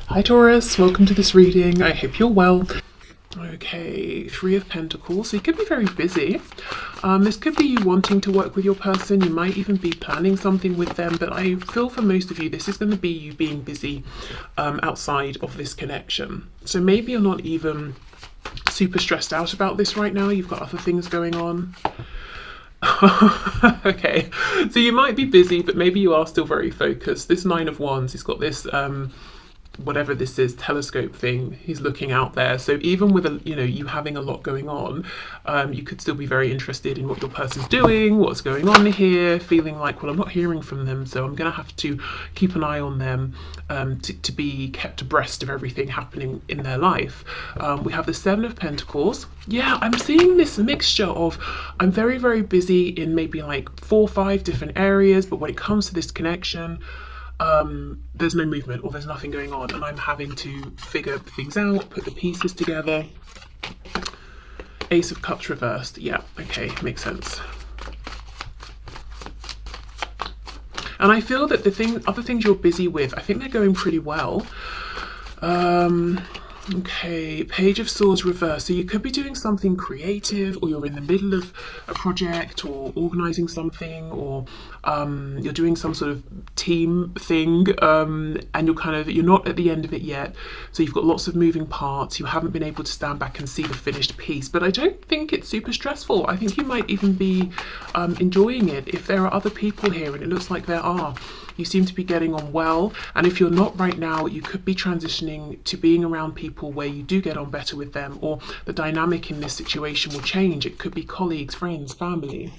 Hi Taurus, welcome to this reading. I hope you're well. Okay, Three of Pentacles. So you could be very busy. This could be you wanting to work with your person. You might even be planning something with them, but I feel for most of you this is going to be you being busy outside of this connection. So maybe you're not even super stressed out about this right now. You've got other things going on. Okay, so you might be busy, but maybe you are still very focused. This Nine of Wands, he's got this whatever this is, telescope thing, he's looking out there. So even with you having a lot going on, you could still be very interested in what your person's doing, what's going on here, feeling like, well, I'm not hearing from them, so I'm gonna have to keep an eye on them to be kept abreast of everything happening in their life. We have the Seven of Pentacles. Yeah, I'm seeing this mixture of I'm very, very busy in maybe like 4 or 5 different areas, but when it comes to this connection, there's no movement or there's nothing going on, and I'm having to figure things out, put the pieces together. Ace of Cups reversed. Yeah, okay, makes sense. And I feel that other things you're busy with, I think they're going pretty well. Okay, Page of Swords reversed. So you could be doing something creative, or you're in the middle of a project, or organising something, or you're doing some sort of team thing, and you're not at the end of it yet. So you've got lots of moving parts. You haven't been able to stand back and see the finished piece. But I don't think it's super stressful. I think you might even be enjoying it. If there are other people here, and it looks like there are, you seem to be getting on well. And if you're not right now, you could be transitioning to being around people where you do get on better with them, or the dynamic in this situation will change. It could be colleagues, friends, family.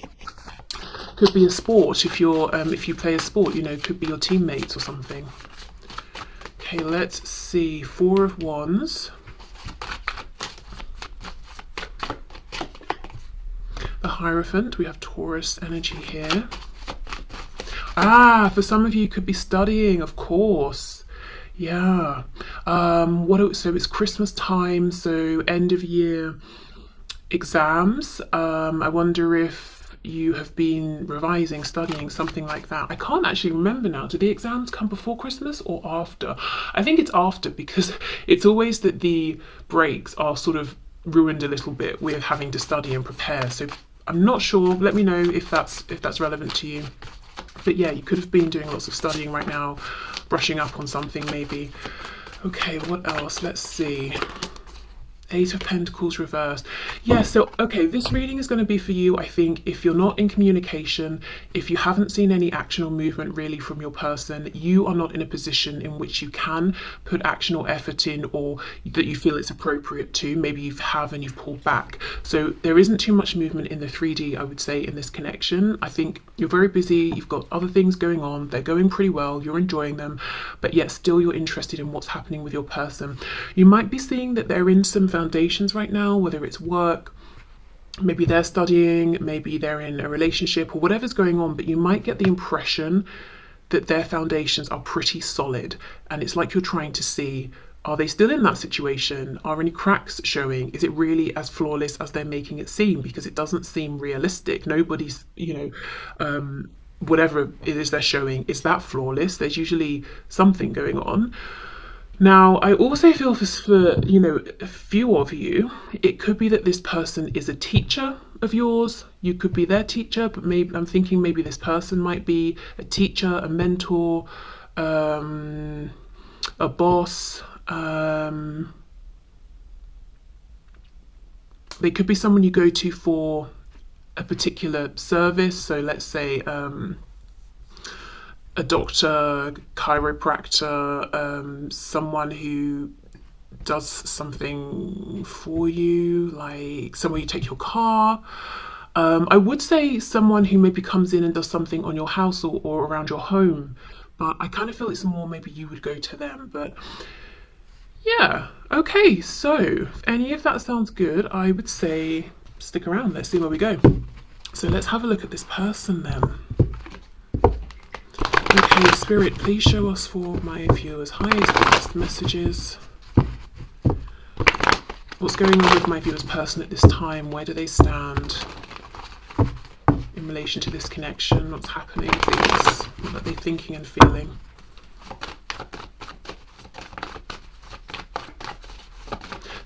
Could be a sport if you play a sport, could be your teammates or something. Okay, let's see. Four of Wands. The Hierophant. We have Taurus energy here. Ah, for some of you could be studying, of course. Yeah. So it's Christmas time, so end of year exams. I wonder if you have been revising, studying, something like that. I can't actually remember now. Do the exams come before Christmas or after? I think it's after, because it's always that the breaks are sort of ruined a little bit with having to study and prepare. So I'm not sure. Let me know if that's relevant to you. But yeah, you could have been doing lots of studying right now, brushing up on something maybe. Okay, what else? Let's see. Eight of Pentacles reversed. Yeah, so, okay, this reading is going to be for you, I think, if you're not in communication, if you haven't seen any action or movement really from your person, you are not in a position in which you can put action or effort in, or that you feel it's appropriate to. Maybe you have and you've pulled back. So there isn't too much movement in the 3D, I would say, in this connection. I think you're very busy, you've got other things going on, they're going pretty well, you're enjoying them, but yet still you're interested in what's happening with your person. You might be seeing that they're in some foundations right now, whether it's work, maybe they're studying, maybe they're in a relationship, or whatever's going on, but you might get the impression that their foundations are pretty solid, and it's like you're trying to see, are they still in that situation? Are any cracks showing? Is it really as flawless as they're making it seem? Because it doesn't seem realistic. Nobody's, whatever it is they're showing, is that flawless? There's usually something going on. Now, I also feel for a few of you, it could be that this person is a teacher of yours. You could be their teacher, but maybe I'm thinking maybe this person might be a teacher, a mentor, a boss. They could be someone you go to for a particular service. So let's say a doctor, chiropractor, someone who does something for you, like somewhere you take your car. I would say someone who maybe comes in and does something on your house or around your home, but I kind of feel it's more maybe you would go to them. But yeah, okay, so if any of that sounds good, I would say stick around, let's see where we go. So let's have a look at this person then. Okay, Spirit, please show us for my viewers highest best messages. What's going on with my viewers' person at this time? Where do they stand in relation to this connection? What's happening, please? What are they thinking and feeling?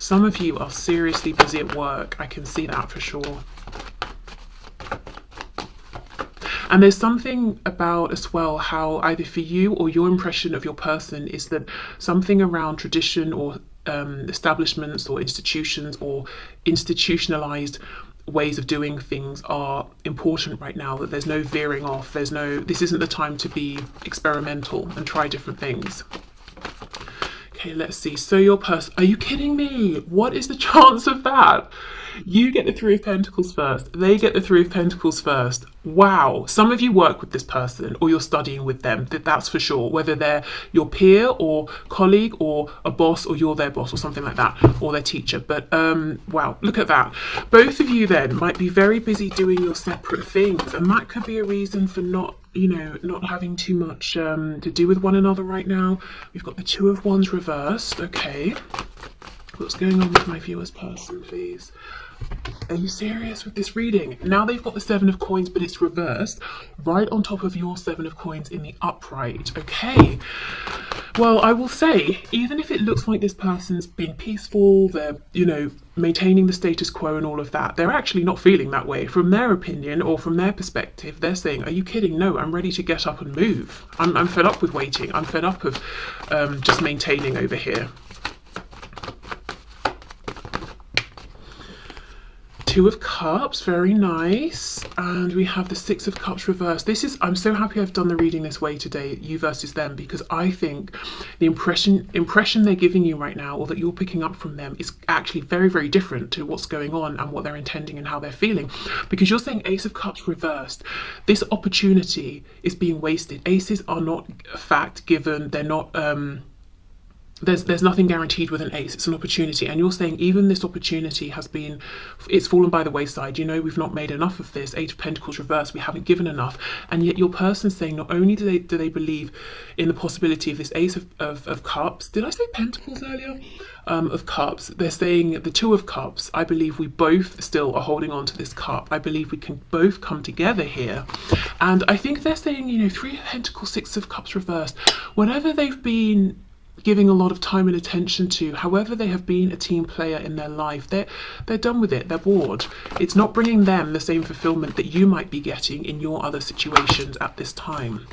Some of you are seriously busy at work. I can see that for sure. And there's something about as well how either for you or your impression of your person is that something around tradition or establishments or institutions or institutionalized ways of doing things are important right now, that there's no veering off, this isn't the time to be experimental and try different things. Okay, let's see. So your person, are you kidding me? What is the chance of that? You get the Three of Pentacles first. They get the Three of Pentacles first. Wow. Some of you work with this person or you're studying with them. That's for sure. Whether they're your peer or colleague or a boss or you're their boss or something like that, or their teacher. But wow, look at that. Both of you then might be very busy doing your separate things. And that could be a reason for not having too much to do with one another right now. We've got the Two of Wands reversed. Okay. What's going on with my viewer's person, please? Are you serious with this reading? Now they've got the Seven of Coins, but it's reversed right on top of your Seven of Coins in the upright. Okay. Well, I will say, even if it looks like this person's been peaceful, they're, maintaining the status quo and all of that, they're actually not feeling that way. From their opinion or from their perspective, they're saying, are you kidding? No, I'm ready to get up and move. I'm fed up with waiting. I'm fed up of just maintaining over here. Two of Cups, very nice. And we have the Six of Cups reversed. I'm so happy I've done the reading this way today, you versus them, because I think the impression they're giving you right now, or that you're picking up from them, is actually very, very different to what's going on and what they're intending and how they're feeling. Because you're saying Ace of Cups reversed. This opportunity is being wasted. Aces are not a fact given. They're not... There's nothing guaranteed with an ace. It's an opportunity, and you're saying even this opportunity it's fallen by the wayside. We've not made enough of this. Eight of Pentacles reversed. We haven't given enough, and yet your person's saying not only do they believe in the possibility of this Ace of Cups. Did I say Pentacles earlier? Of Cups. They're saying the Two of Cups. I believe we both still are holding on to this cup. I believe we can both come together here, and I think they're saying Three of Pentacles, Six of Cups reversed. Whatever they've been giving a lot of time and attention to, however they have been a team player in their life, they're done with it. They're bored. It's not bringing them the same fulfillment that you might be getting in your other situations at this time.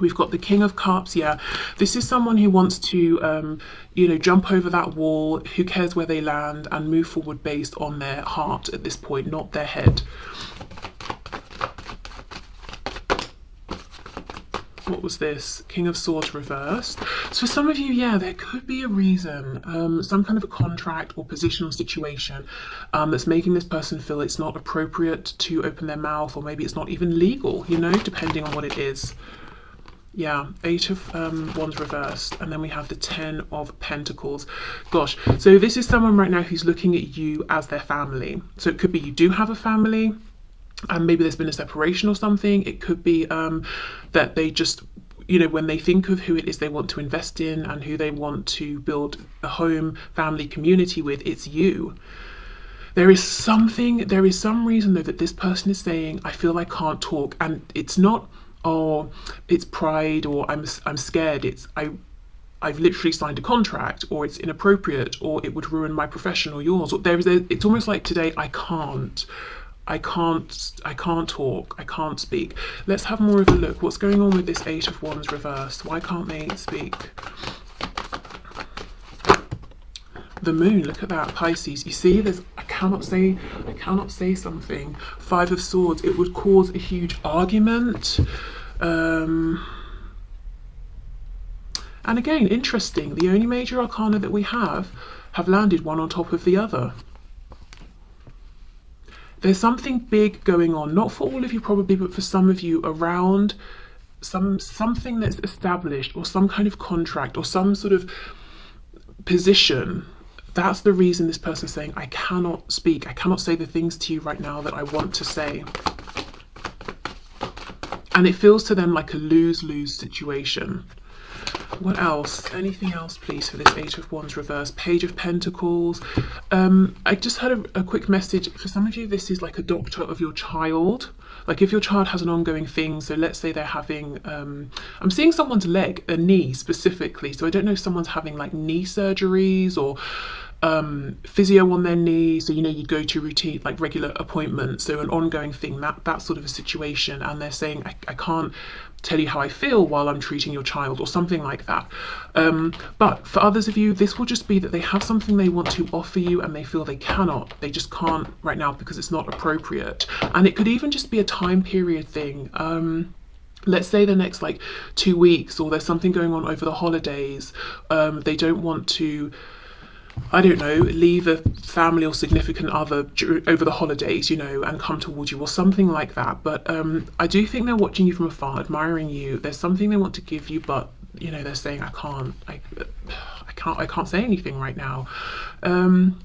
We've got the King of Cups. Yeah, this is someone who wants to jump over that wall, who cares where they land, and move forward based on their heart at this point, not their head. What was this? King of Swords reversed. So for some of you, yeah, there could be a reason, some kind of a contract or positional situation that's making this person feel it's not appropriate to open their mouth, or maybe it's not even legal, depending on what it is. Yeah, Eight of Wands reversed, and then we have the Ten of Pentacles. Gosh, so this is someone right now who's looking at you as their family. So it could be you do have a family, and maybe there's been a separation or something. It could be that they just, when they think of who it is they want to invest in and who they want to build a home, family, community with, it's you. There is some reason though that this person is saying, I feel I can't talk, and it's not, oh, it's pride, or I'm scared. It's I've literally signed a contract, or it's inappropriate, or it would ruin my profession or yours. Or it's almost like today I can't talk, I can't speak. Let's have more of a look. What's going on with this Eight of Wands reversed? Why can't they speak? The Moon, look at that, Pisces. You see, I cannot say something. Five of Swords, it would cause a huge argument. And again, interesting, the only major arcana that we have landed one on top of the other. There's something big going on, not for all of you probably, but for some of you, around something that's established, or some kind of contract, or some sort of position. That's the reason this person's saying, I cannot speak, I cannot say the things to you right now that I want to say. And it feels to them like a lose-lose situation. What else? Anything else, please, for this Eight of Wands reverse? Page of Pentacles. I just had a quick message. For some of you, this is like a doctor of your child. Like if your child has an ongoing thing, so let's say they're having, I'm seeing someone's leg, a knee specifically. So I don't know if someone's having like knee surgeries, or physio on their knee, so you'd go to routine, like regular appointments, so an ongoing thing, that sort of a situation, and they're saying I can't tell you how I feel while I'm treating your child, or something like that. But for others of you, this will just be that they have something they want to offer you and they feel they just can't right now because it's not appropriate. And it could even just be a time period thing. Let's say the next like 2 weeks, or there's something going on over the holidays. They don't want to, I don't know, leave a family or significant other over the holidays, and come towards you or something like that. But I do think they're watching you from afar, admiring you. There's something they want to give you, but they're saying I can't say anything right now.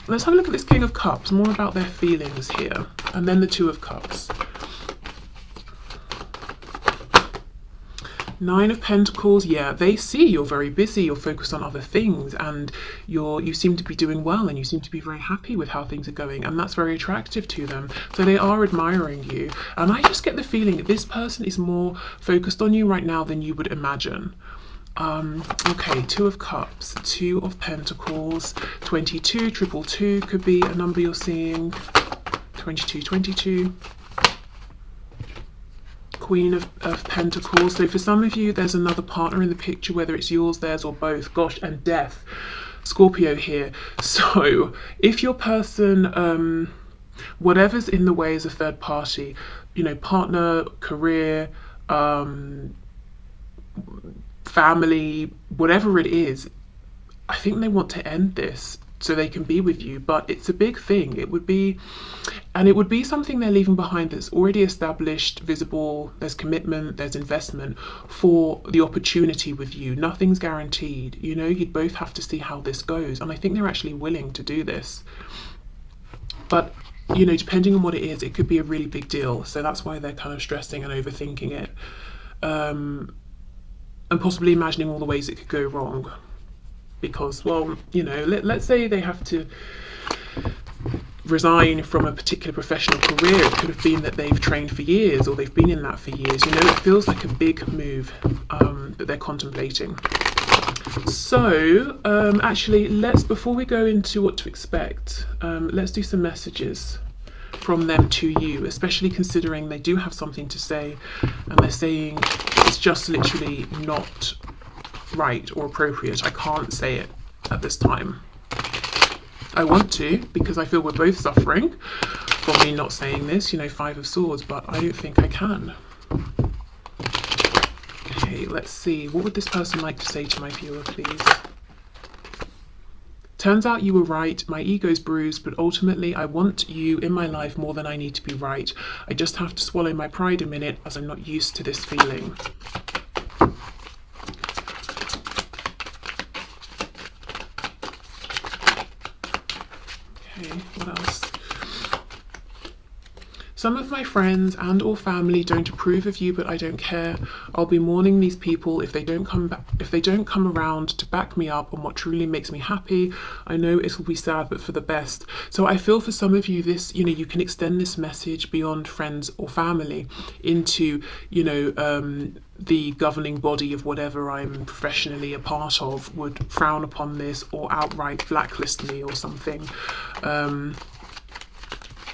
Let's have a look at this King of Cups, more about their feelings here, and then the Two of Cups. Nine of Pentacles, yeah, they see you're very busy, you're focused on other things, and you seem to be doing well, and you seem to be very happy with how things are going, and that's very attractive to them. So they are admiring you, and I just get the feeling that this person is more focused on you right now than you would imagine. Okay, Two of Cups, Two of Pentacles, 22, 222 could be a number you're seeing, 2222. Queen of Pentacles. So for some of you, there's another partner in the picture, whether it's yours, theirs, or both. Gosh, and Death, Scorpio here. So if your person, whatever's in the way is a third party, partner, career, family, whatever it is, I think they want to end this so they can be with you, but it's a big thing. It would be something they're leaving behind that's already established, visible, there's commitment, there's investment for the opportunity with you. Nothing's guaranteed, you'd both have to see how this goes, and I think they're actually willing to do this. But, depending on what it is, it could be a really big deal, so that's why they're kind of stressing and overthinking it, and possibly imagining all the ways it could go wrong. Because, well, let's say they have to resign from a particular professional career. It could have been that they've trained for years, or they've been in that for years. It feels like a big move that they're contemplating. So, actually, before we go into what to expect, let's do some messages from them to you, especially considering they do have something to say, and they're saying it's just literally not right or appropriate. I can't say it at this time. I want to, because I feel we're both suffering from me not saying this, Five of Swords, but I don't think I can. Okay, let's see. What would this person like to say to my viewer, please? Turns out you were right. My ego's bruised, but ultimately I want you in my life more than I need to be right. I just have to swallow my pride a minute, as I'm not used to this feeling. What else? Some of my friends and or family don't approve of you, but I don't care. I'll be mourning these people if they don't come back, if they don't come around to back me up on what truly makes me happy. I know it'll be sad, but for the best. So I feel for some of you, this, you can extend this message beyond friends or family into, the governing body of whatever I'm professionally a part of would frown upon this or outright blacklist me or something.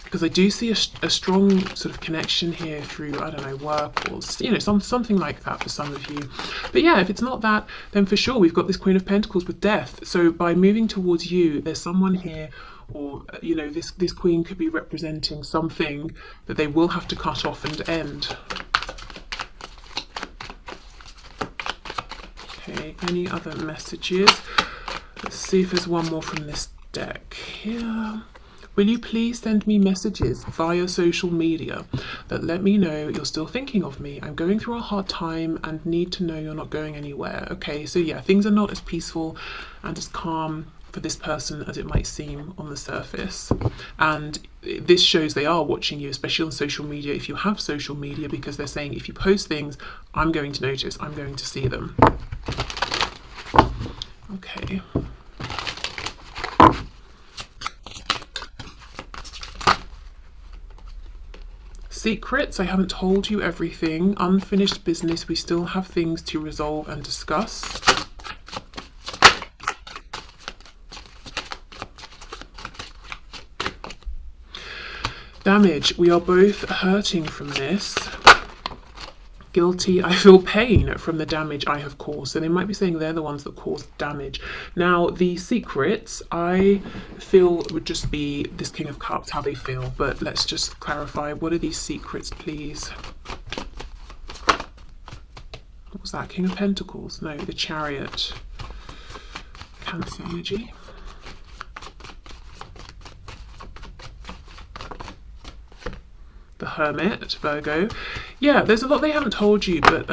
Because I do see a strong sort of connection here through, I don't know, work or, something like that for some of you. But yeah, if it's not that, then for sure we've got this Queen of Pentacles with Death. So by moving towards you, there's someone here, or, this Queen could be representing something that they will have to cut off and end. Okay, any other messages? Let's see if there's one more from this deck here. Will you please send me messages via social media that let me know you're still thinking of me? I'm going through a hard time and need to know you're not going anywhere. Okay, so yeah, things are not as peaceful and as calm for this person as it might seem on the surface. And this shows they are watching you, especially on social media, if you have social media, because they're saying if you post things, I'm going to notice, I'm going to see them. Okay. Secrets, I haven't told you everything. Unfinished business, we still have things to resolve and discuss. Damage. We are both hurting from this. Guilty. I feel pain from the damage I have caused. So they might be saying they're the ones that caused damage. Now, the secrets, I feel, would just be this King of Cups, how they feel. But let's just clarify. What are these secrets, please? What was that? King of Pentacles? No, the Chariot. Cancer energy. The Hermit, Virgo. Yeah, there's a lot they haven't told you, but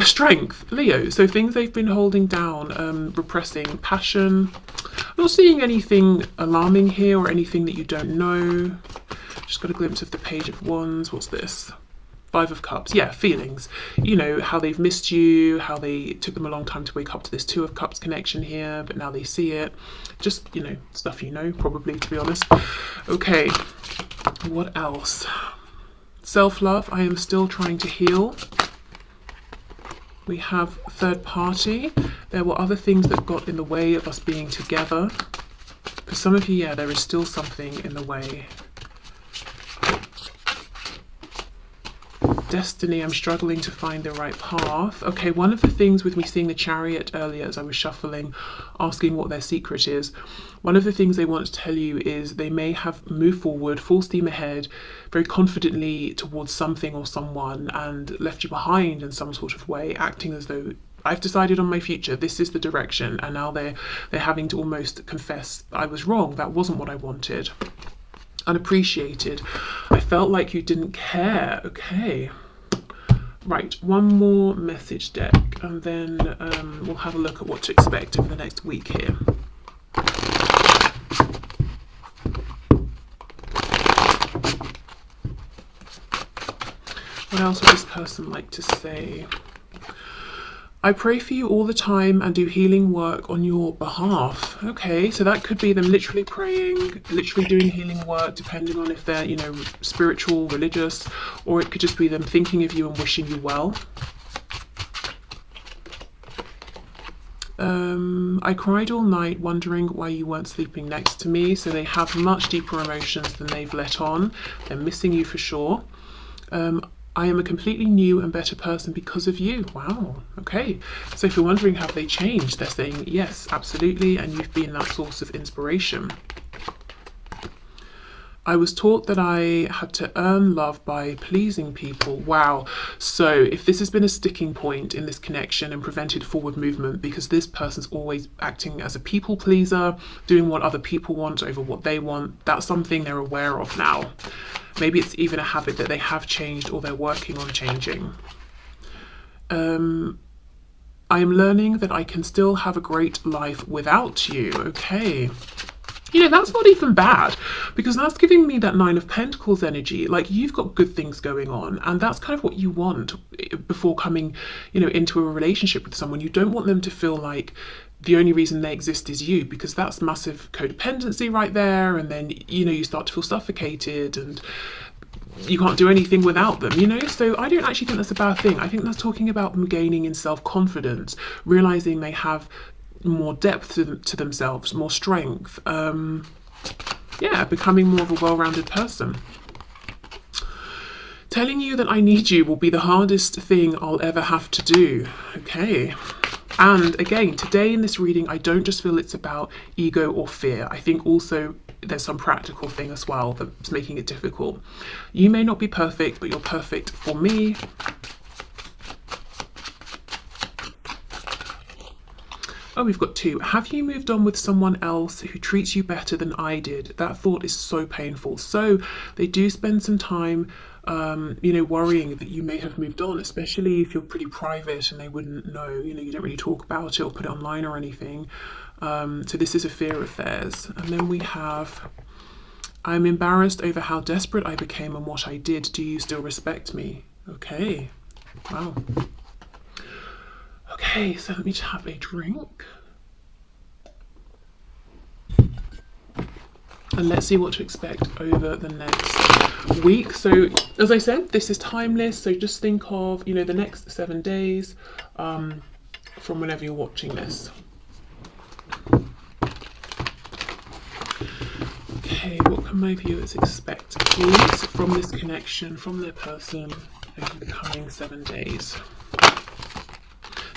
strength, Leo. So things they've been holding down, repressing, passion. I'm not seeing anything alarming here or anything that you don't know. Just got a glimpse of the Page of Wands. What's this? Five of Cups. Yeah, feelings. You know, how they've missed you, how they took them a long time to wake up to this Two of Cups connection here, but now they see it. Just, you know, stuff you know, probably, to be honest. Okay, what else? Self-love, I am still trying to heal. We have third party. There were other things that got in the way of us being together. For some of you, yeah, there is still something in the way. Destiny, I'm struggling to find the right path. Okay, one of the things with me seeing the Chariot earlier as I was shuffling, asking what their secret is, one of the things they want to tell you is they may have moved forward, full steam ahead, very confidently towards something or someone and left you behind in some sort of way, acting as though I've decided on my future, this is the direction, and now they're having to almost confess, I was wrong, that wasn't what I wanted. Unappreciated. I felt like you didn't care. Okay. Right, one more message deck and then we'll have a look at what to expect over the next week here. What else would this person like to say? I pray for you all the time and do healing work on your behalf. Okay, so that could be them literally praying, literally doing healing work, depending on if they're, you know, spiritual, religious, or it could just be them thinking of you and wishing you well. I cried all night wondering why you weren't sleeping next to me. So they have much deeper emotions than they've let on. They're missing you for sure. I am a completely new and better person because of you. Wow. Okay. So if you're wondering, have they changed? They're saying yes, absolutely. And you've been that source of inspiration. I was taught that I had to earn love by pleasing people. Wow. So if this has been a sticking point in this connection and prevented forward movement because this person's always acting as a people pleaser, doing what other people want over what they want, that's something they're aware of now. Maybe it's even a habit that they have changed or they're working on changing. I am learning that I can still have a great life without you. Okay. You know, that's not even bad because that's giving me that Nine of Pentacles energy. Like, you've got good things going on and that's kind of what you want before coming, you know, into a relationship with someone. You don't want them to feel like the only reason they exist is you, because that's massive codependency right there. And then, you know, you start to feel suffocated and you can't do anything without them, you know? So I don't actually think that's a bad thing. I think that's talking about them gaining in self-confidence, realizing they have more depth to themselves, more strength, yeah, becoming more of a well-rounded person. Telling you that I need you will be the hardest thing I'll ever have to do. Okay. And again, today in this reading, I don't just feel it's about ego or fear. I think also there's some practical thing as well that's making it difficult. You may not be perfect, but you're perfect for me. Oh, we've got two. Have you moved on with someone else who treats you better than I did? That thought is so painful. So they do spend some time, you know, worrying that you may have moved on, especially if you're pretty private and they wouldn't know, you know, you don't really talk about it or put it online or anything. So this is a fear of theirs. And then we have, I'm embarrassed over how desperate I became and what I did. Do you still respect me? Okay. Wow. Okay, so let me just have a drink. And let's see what to expect over the next week. So, as I said, this is timeless. So just think of, you know, the next 7 days from whenever you're watching this. Okay, what can my viewers expect, please, from this connection, from their person over the coming 7 days?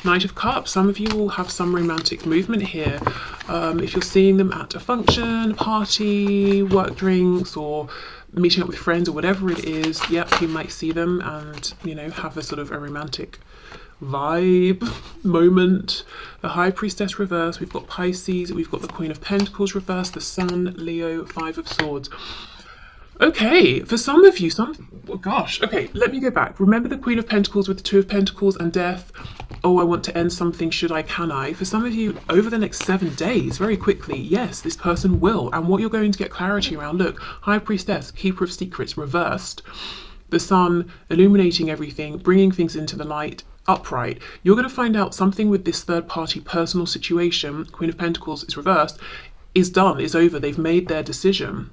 Knight of Cups. Some of you will have some romantic movement here. If you're seeing them at a function, party, work drinks, or meeting up with friends or whatever it is, yep, you might see them and, you know, have a sort of a romantic vibe moment. The High Priestess reverse, we've got Pisces, we've got the Queen of Pentacles reverse, the Sun, Leo, Five of Swords. Okay, for some of you, oh gosh, okay, let me go back. Remember the Queen of Pentacles with the Two of Pentacles and Death? Oh, I want to end something, should I, can I? For some of you, over the next 7 days, very quickly, yes, this person will. And what you're going to get clarity around, look, High Priestess, Keeper of Secrets, reversed. The Sun, illuminating everything, bringing things into the light, upright. You're going to find out something with this third-party personal situation, Queen of Pentacles is reversed, is done, is over. They've made their decision.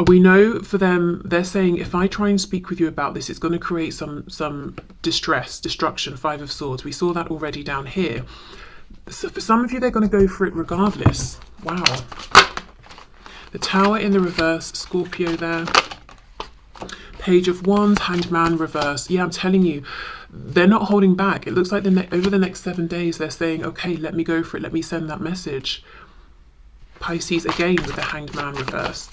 We know for them, they're saying, if I try and speak with you about this, it's going to create some distress, destruction, Five of Swords. We saw that already down here. So for some of you, they're going to go for it regardless. Wow. The Tower in the reverse, Scorpio there. Page of Wands, Hanged Man reverse. Yeah, I'm telling you, they're not holding back. It looks like over the next 7 days, they're saying, okay, let me go for it. Let me send that message. Pisces again with the Hanged Man reverse.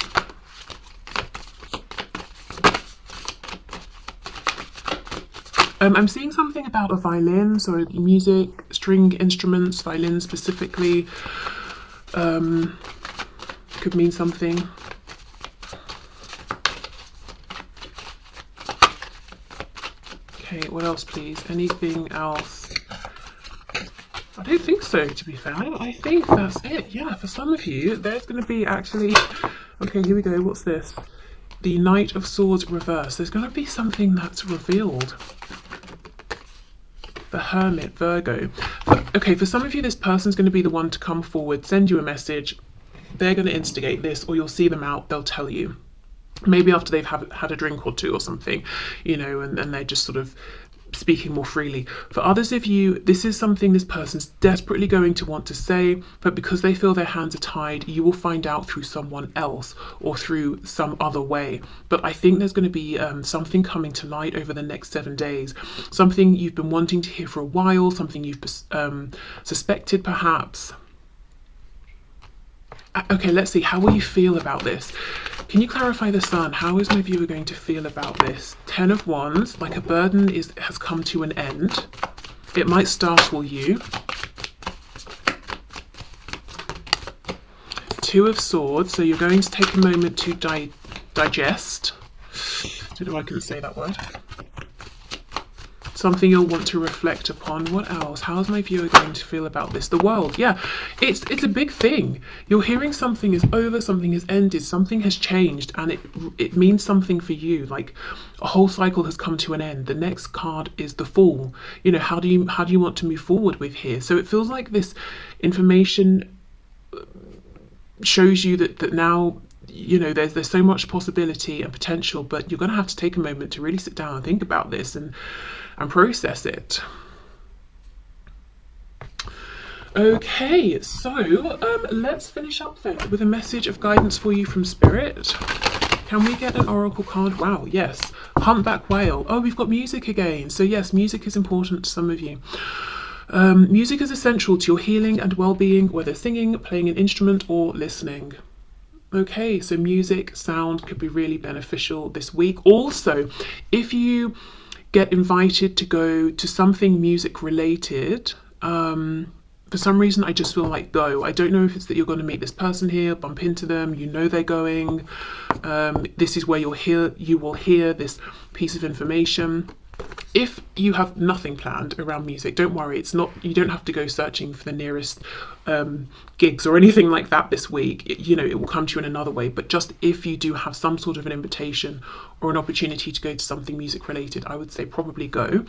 I'm seeing something about a violin, so music, string instruments, violin specifically, could mean something. Okay, what else please? Anything else? I don't think so, to be fair. I think that's it. Yeah, for some of you, there's going to be actually... Okay, here we go. What's this? The Knight of Swords reverse. There's going to be something that's revealed. The Hermit, Virgo. Okay, for some of you, this person's going to be the one to come forward, send you a message. They're going to instigate this, or you'll see them out, they'll tell you. Maybe after they've had a drink or two or something, you know, and they're just sort of speaking more freely. For others of you, this is something this person's desperately going to want to say, but because they feel their hands are tied, you will find out through someone else or through some other way. But I think there's going to be something coming to light over the next 7 days, something you've been wanting to hear for a while, something you've suspected perhaps. Okay, let's see, how will you feel about this? Can you clarify the Sun? How is my viewer going to feel about this? 10 of Wands, like a burden has come to an end. It might startle you. 2 of Swords, so you're going to take a moment to digest. I don't know why I couldn't say that word. Something you'll want to reflect upon. What else? How's my viewer going to feel about this? The World, yeah, it's a big thing. You're hearing something is over, something has ended, something has changed, and it means something for you. Like a whole cycle has come to an end. The next card is the Fool. You know, how do you want to move forward with here? So it feels like this information shows you that now, you know, there's so much possibility and potential, but you're going to have to take a moment to really sit down and think about this and process it. Okay, so let's finish up then with a message of guidance for you from Spirit. Can we get an oracle card? Wow, yes. Humpback whale. Oh, we've got music again. So yes, music is important to some of you. Music is essential to your healing and well-being, whether singing, playing an instrument, or listening. Okay, so music, sound could be really beneficial this week. Also, if you get invited to go to something music related, for some reason I just feel like go. I don't know if it's that you're going to meet this person here, bump into them, you know they're going. This is where you will hear this piece of information. If you have nothing planned around music, don't worry, it's not, you don't have to go searching for the nearest gigs or anything like that this week. You know, it will come to you in another way, but just if you do have some sort of an invitation or an opportunity to go to something music related, I would say probably go.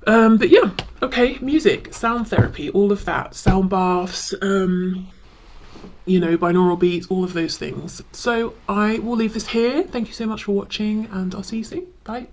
But yeah, okay, music, sound therapy, all of that, sound baths, you know, binaural beats, all of those things. So I will leave this here. Thank you so much for watching, and I'll see you soon. Bye.